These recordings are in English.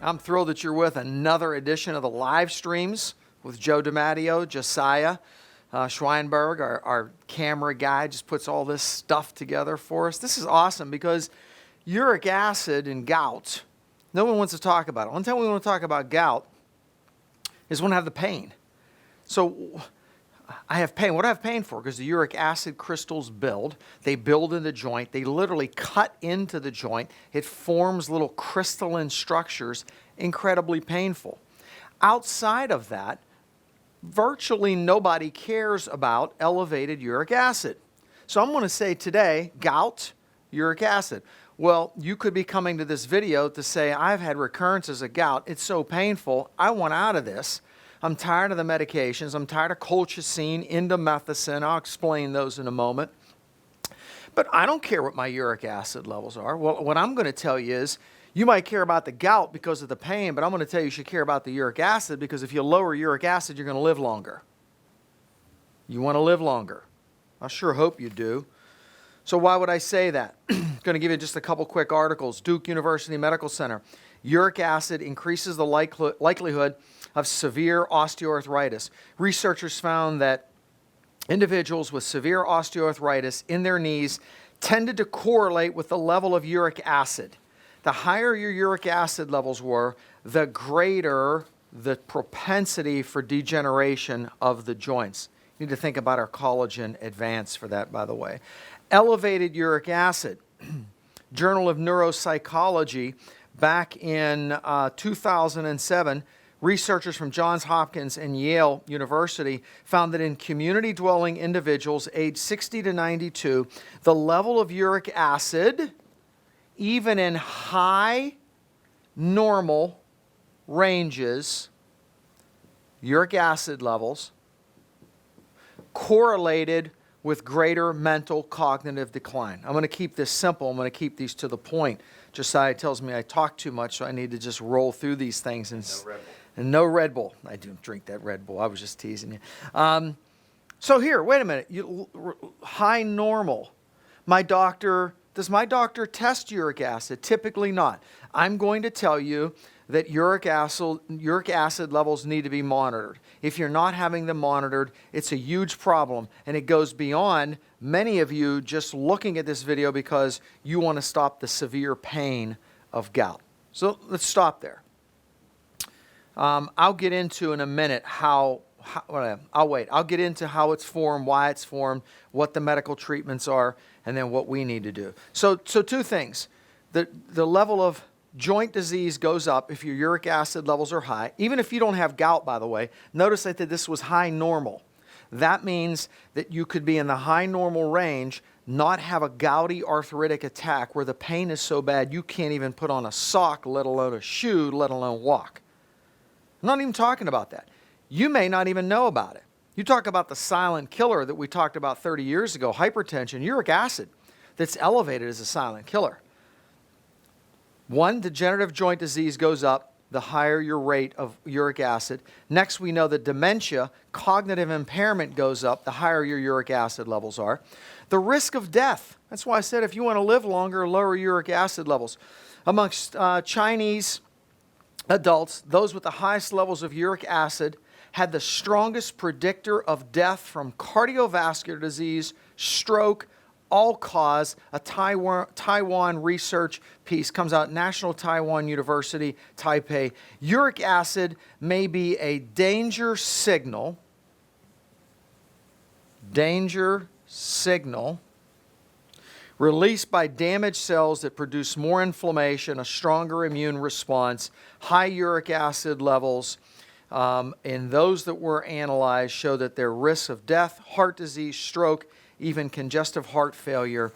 I'm thrilled that you're with another edition of the live streams with Joe DiMatteo, Josiah Schweinberg, our camera guy, just puts all this stuff together for us. This is awesome because uric acid and gout, no one wants to talk about it. One time we want to talk about gout is when I have the pain. So I have pain. What do I have pain for? Because the uric acid crystals build. They build in the joint. They literally cut into the joint. It forms little crystalline structures, incredibly painful. Outside of that, virtually nobody cares about elevated uric acid. So I'm going to say today, gout, uric acid. Well, you could be coming to this video to say, I've had recurrences of gout. It's so painful. I want out of this. I'm tired of the medications. I'm tired of colchicine, indomethacin. I'll explain those in a moment. But I don't care what my uric acid levels are. Well, what I'm going to tell you is, you might care about the gout because of the pain, but I'm going to tell you should care about the uric acid because if you lower uric acid, you're going to live longer. You want to live longer. I sure hope you do. So why would I say that? I'm going to give you just a couple quick articles. Duke University Medical Center. Uric acid increases the likelihood of severe osteoarthritis. Researchers found that individuals with severe osteoarthritis in their knees tended to correlate with the level of uric acid. The higher your uric acid levels were, the greater the propensity for degeneration of the joints. You need to think about our collagen advance for that, by the way. Elevated uric acid. Journal of Neuropsychology, back in 2007, researchers from Johns Hopkins and Yale University found that in community-dwelling individuals aged 60 to 92, the level of uric acid, even in high normal ranges, uric acid levels correlated with greater mental cognitive decline. I'm going to keep this simple. I'm going to keep these to the point. Josiah tells me I talk too much, so I need to just roll through these things. And no Red Bull. I do drink that Red Bull. I was just teasing you. So here, wait a minute. High normal. Does my doctor test uric acid? Typically not. I'm going to tell you that uric acid levels need to be monitored. If you're not having them monitored, it's a huge problem, and it goes beyond many of you just looking at this video because you want to stop the severe pain of gout. So let's stop there. I'll get into in a minute I'll get into how it's formed, why it's formed, what the medical treatments are, and then what we need to do. So two things. The level of joint disease goes up if your uric acid levels are high. Even if you don't have gout, by the way, notice that this was high normal. That means that you could be in the high normal range, not have a gouty arthritic attack where the pain is so bad you can't even put on a sock, let alone a shoe, let alone walk. I'm not even talking about that. You may not even know about it. You talk about the silent killer that we talked about 30 years ago, hypertension, uric acid that's elevated as a silent killer. One, degenerative joint disease goes up the higher your rate of uric acid. Next, we know that dementia, cognitive impairment goes up the higher your uric acid levels are. The risk of death, that's why I said if you want to live longer, lower uric acid levels. Amongst Chinese adults, those with the highest levels of uric acid had the strongest predictor of death from cardiovascular disease, stroke, all-cause. A Taiwan research piece comes out, National Taiwan University, Taipei. Uric acid may be a danger signal released by damaged cells that produce more inflammation, a stronger immune response. High uric acid levels in those that were analyzed show that their risks of death, heart disease, stroke, even congestive heart failure,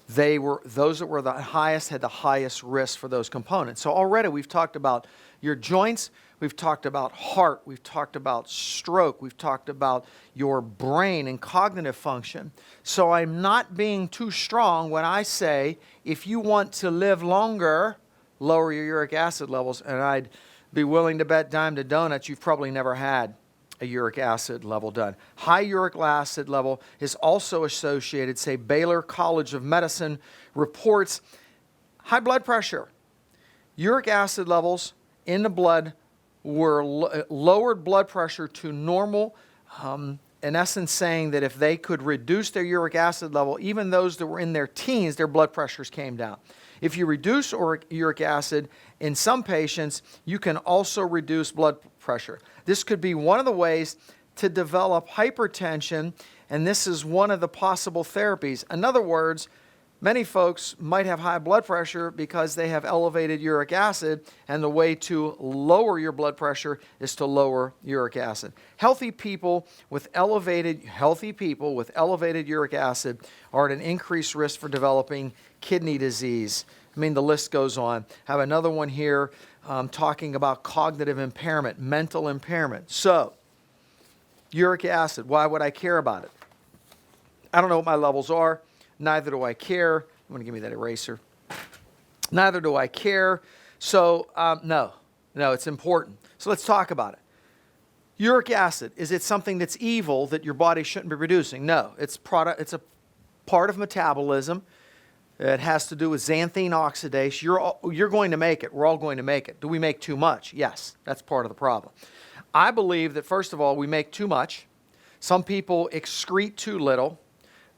those that were the highest had the highest risk for those components. So already we've talked about your joints, we've talked about heart, we've talked about stroke, we've talked about your brain and cognitive function. So I'm not being too strong when I say if you want to live longer, lower your uric acid levels, and I'd be willing to bet dime to donuts you've probably never had a uric acid level done. High uric acid level is also associated, say Baylor College of Medicine reports high blood pressure. uric acid levels in the blood were lowered blood pressure to normal, in essence saying that if they could reduce their uric acid level, even those that were in their teens, their blood pressures came down. If you reduce uric acid in some patients, you can also reduce blood pressure. This could be one of the ways to develop hypertension, and this is one of the possible therapies. In other words, many folks might have high blood pressure because they have elevated uric acid, and the way to lower your blood pressure is to lower uric acid. Healthy people with elevated uric acid are at an increased risk for developing kidney disease. I mean, the list goes on. I have another one here talking about cognitive impairment, mental impairment. So, uric acid, why would I care about it? I don't know what my levels are. Neither do I care. You want to give me that eraser? Neither do I care. So, no, it's important. So let's talk about it. Uric acid, is it something that's evil that your body shouldn't be producing? No, it's a part of metabolism. It has to do with xanthine oxidase. You're going to make it. We're all going to make it. Do we make too much? Yes, that's part of the problem. I believe that, first of all, we make too much. Some people excrete too little.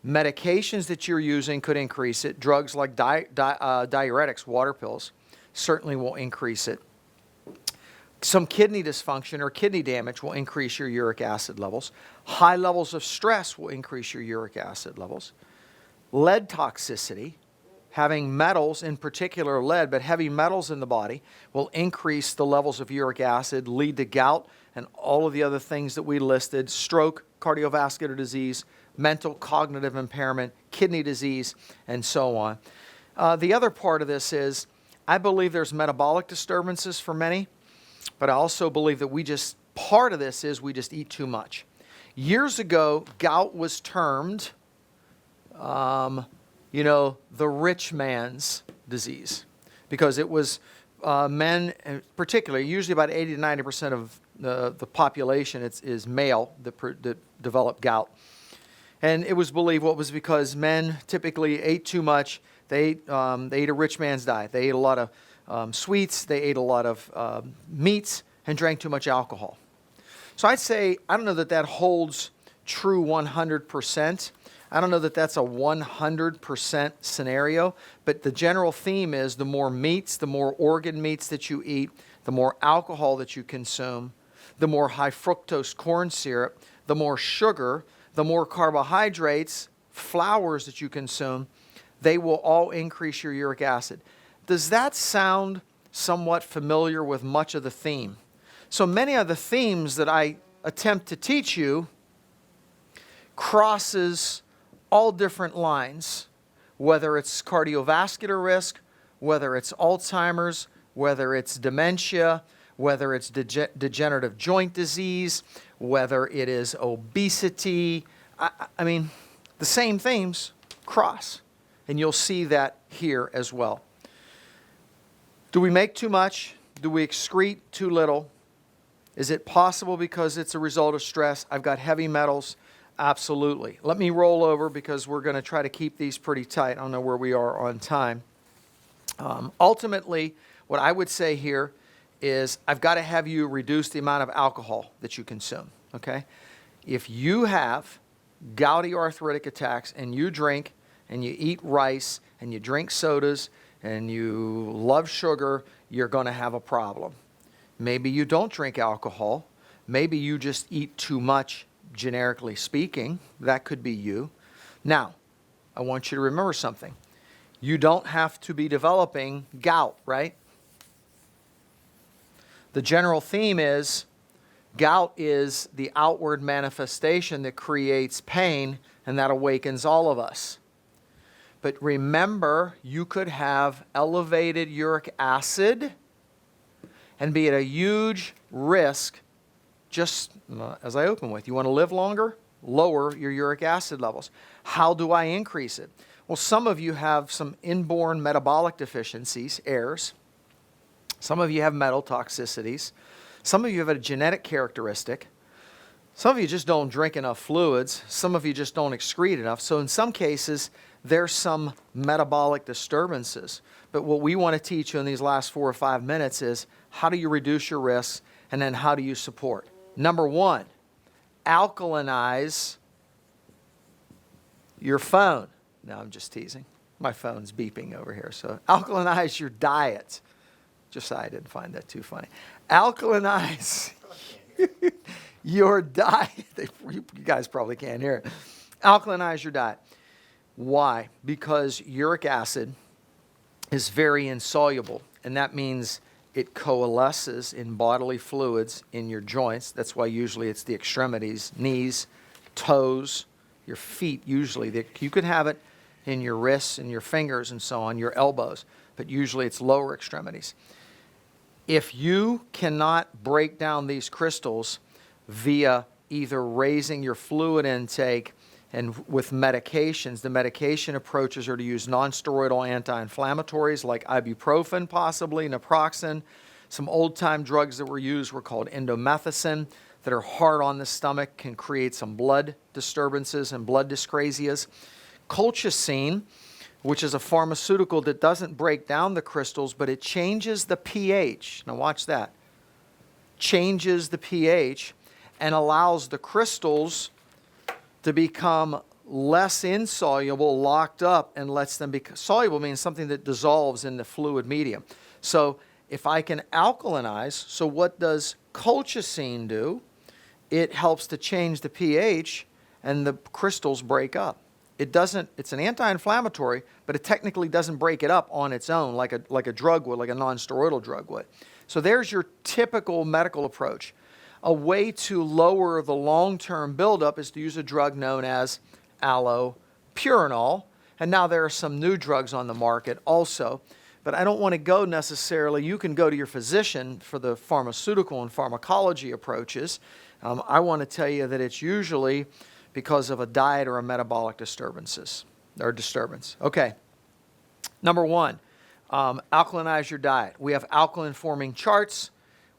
Medications that you're using could increase it. Drugs like diuretics, water pills, certainly will increase it. Some kidney dysfunction or kidney damage will increase your uric acid levels. High levels of stress will increase your uric acid levels. Lead toxicity, having metals, in particular lead, but heavy metals in the body, will increase the levels of uric acid, lead to gout, and all of the other things that we listed: stroke, cardiovascular disease, mental cognitive impairment, kidney disease, and so on. The other part of this is, I believe there's metabolic disturbances for many, but I also believe that part of this is we just eat too much. Years ago, gout was termed, the rich man's disease, because it was men, particularly, usually about 80 to 90% of the population is male that develop gout. And it was believed what was because men typically ate too much. They ate a rich man's diet. They ate a lot of sweets. They ate a lot of meats and drank too much alcohol. So I'd say, I don't know that holds true 100%. I don't know that that's a 100% scenario, but the general theme is the more meats, the more organ meats that you eat, the more alcohol that you consume, the more high fructose corn syrup, the more sugar, the more carbohydrates, flours that you consume, they will all increase your uric acid. Does that sound somewhat familiar with much of the theme? So many of the themes that I attempt to teach you crosses all different lines, whether it's cardiovascular risk, whether it's Alzheimer's, whether it's dementia, whether it's degenerative joint disease, whether it is obesity. I mean, the same themes cross, and you'll see that here as well. Do we make too much? Do we excrete too little? Is it possible because it's a result of stress? I've got heavy metals. Absolutely. Let me roll over because we're going to try to keep these pretty tight. I don't know where we are on time. Ultimately, what I would say here is I've got to have you reduce the amount of alcohol that you consume, okay? If you have gouty arthritic attacks and you drink and you eat rice and you drink sodas and you love sugar, you're going to have a problem. Maybe you don't drink alcohol. Maybe you just eat too much, generically speaking. That could be you. Now, I want you to remember something. You don't have to be developing gout, right? The general theme is gout is the outward manifestation that creates pain, and that awakens all of us. But remember, you could have elevated uric acid and be at a huge risk, just as I open with. You want to live longer? Lower your uric acid levels. How do I increase it? Well, some of you have some inborn metabolic deficiencies, errors. Some of you have metal toxicities. Some of you have a genetic characteristic. Some of you just don't drink enough fluids. Some of you just don't excrete enough. So in some cases, there's some metabolic disturbances. But what we want to teach you in these last 4 or 5 minutes is how do you reduce your risks, and then how do you support. Number one, alkalinize your phone. No, I'm just teasing. My phone's beeping over here. So alkalinize your diet. Josiah didn't find that too funny. Alkalinize your diet. You guys probably can't hear it. Alkalinize your diet. Why? Because uric acid is very insoluble, and that means it coalesces in bodily fluids in your joints. That's why usually it's the extremities, knees, toes, your feet usually. You could have it in your wrists and your fingers and so on, your elbows, but usually it's lower extremities. If you cannot break down these crystals via either raising your fluid intake and with medications, the medication approaches are to use non-steroidal anti-inflammatories like ibuprofen, possibly, naproxen. Some old-time drugs that were used were called indomethacin that are hard on the stomach, can create some blood disturbances and blood dyscrasias. Colchicine, which is a pharmaceutical that doesn't break down the crystals, but it changes the pH. Now watch that. Changes the pH and allows the crystals to become less insoluble, locked up, and lets them become soluble. Means something that dissolves in the fluid medium. So if I can alkalinize, so what does colchicine do? It helps to change the pH and the crystals break up. It's an anti-inflammatory, but it technically doesn't break it up on its own like a drug would, like a non-steroidal drug would. So there's your typical medical approach. A way to lower the long-term buildup is to use a drug known as allopurinol. And now there are some new drugs on the market also. But I don't want to go necessarily. You can go to your physician for the pharmaceutical and pharmacology approaches. I want to tell you that it's usually because of a diet or a metabolic disturbance. Okay. Number one, alkalinize your diet. We have alkaline forming charts.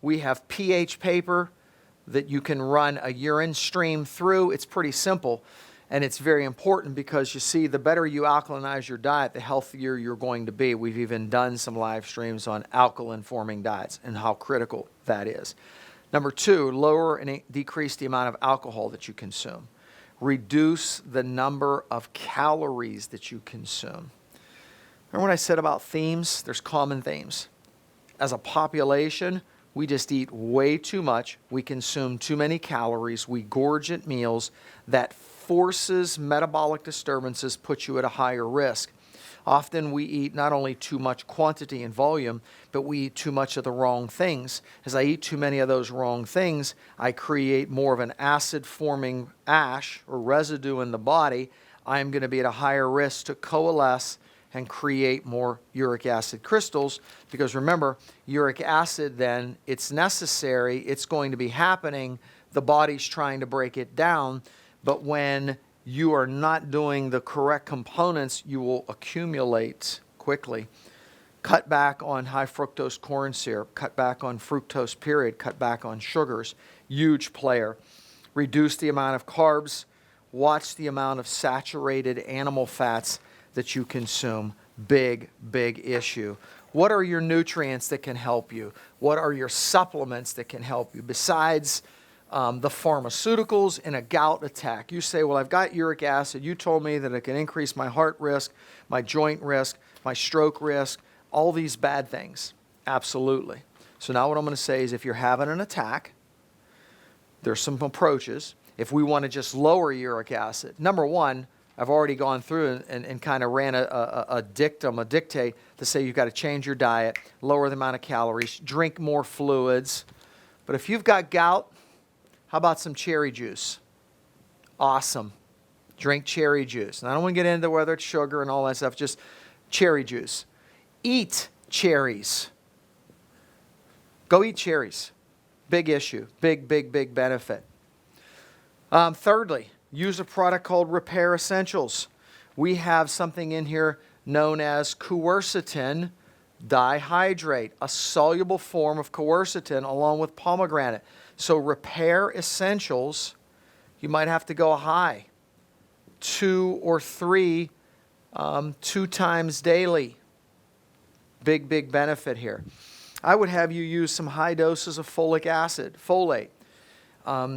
We have pH paper that you can run a urine stream through. It's pretty simple, and it's very important because you see, the better you alkalinize your diet, the healthier you're going to be. We've even done some live streams on alkaline forming diets and how critical that is. Number two, lower and decrease the amount of alcohol that you consume. Reduce the number of calories that you consume. Remember what I said about themes? There's common themes. As a population, we just eat way too much. We consume too many calories. We gorge at meals. That forces metabolic disturbances, puts you at a higher risk. Often we eat not only too much quantity and volume, but we eat too much of the wrong things. As I eat too many of those wrong things, I create more of an acid-forming ash or residue in the body. I'm going to be at a higher risk to coalesce and create more uric acid crystals, because remember, uric acid then, it's necessary, it's going to be happening, the body's trying to break it down, but when you are not doing the correct components, you will accumulate quickly. Cut back on high fructose corn syrup, cut back on fructose period, cut back on sugars, huge player. Reduce the amount of carbs, watch the amount of saturated animal fats that you consume. Big, big issue. What are your nutrients that can help you? What are your supplements that can help you? Besides the pharmaceuticals in a gout attack. You say, well, I've got uric acid. You told me that it can increase my heart risk, my joint risk, my stroke risk, all these bad things. Absolutely. So now what I'm going to say is if you're having an attack, there's some approaches. If we want to just lower uric acid, number one, I've already gone through and kind of ran a dictate to say you've got to change your diet, lower the amount of calories, drink more fluids. But if you've got gout, how about some cherry juice? Awesome. Drink cherry juice. And I don't want to get into whether it's sugar and all that stuff, just cherry juice. Eat cherries. Go eat cherries. Big issue. Big, big, big benefit. Thirdly, use a product called Repair Essentials. We have something in here known as quercetin dihydrate, a soluble form of quercetin along with pomegranate. So Repair Essentials, you might have to go high. 2 or 3 2 times daily. Big, big benefit here. I would have you use some high doses of folic acid, folate.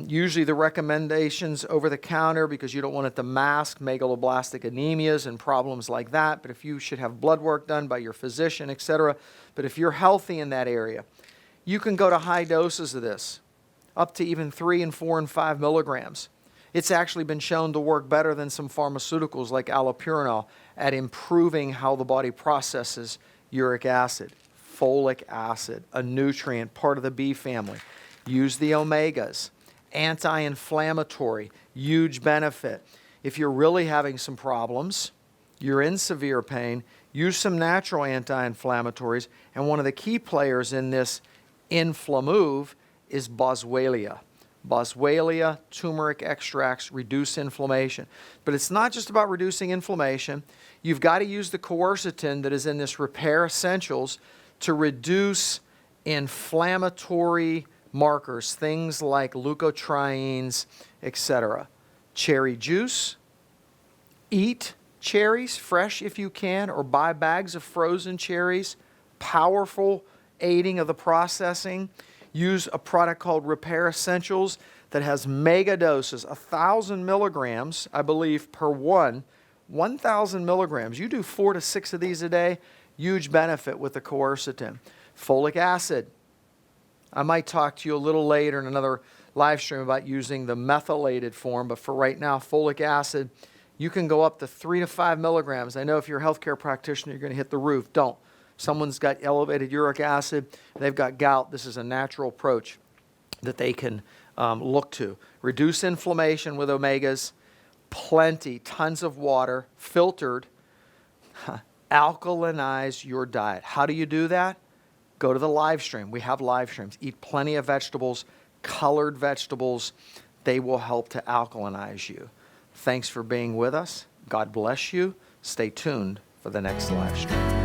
Usually the recommendations over the counter, because you don't want it to mask megaloblastic anemias and problems like that, but if you should have blood work done by your physician, etc. But if you're healthy in that area, you can go to high doses of this, up to even 3 and 4 and 5 milligrams. It's actually been shown to work better than some pharmaceuticals like allopurinol at improving how the body processes uric acid. Folic acid, a nutrient, part of the B family. Use the omegas. Anti-inflammatory, huge benefit. If you're really having some problems, you're in severe pain, use some natural anti-inflammatories. And one of the key players in this Inflamove is boswellia. Boswellia, turmeric extracts reduce inflammation. But it's not just about reducing inflammation. You've got to use the quercetin that is in this Repair Essentials to reduce inflammatory markers, things like leukotrienes, etc. Cherry juice. Eat cherries fresh if you can, or buy bags of frozen cherries. Powerful aiding of the processing. Use a product called Repair Essentials that has mega doses, 1,000 milligrams, I believe, per 1,000 milligrams. You do 4 to 6 of these a day, huge benefit with the quercetin. Folic acid. I might talk to you a little later in another live stream about using the methylated form, but for right now, folic acid, you can go up to 3 to 5 milligrams. I know if you're a healthcare practitioner, you're going to hit the roof. Don't. Someone's got elevated uric acid, they've got gout. This is a natural approach that they can look to. Reduce inflammation with omegas, plenty, tons of water, filtered. Alkalinize your diet. How do you do that? Go to the live stream. We have live streams. Eat plenty of vegetables, colored vegetables. They will help to alkalinize you. Thanks for being with us. God bless you. Stay tuned for the next live stream.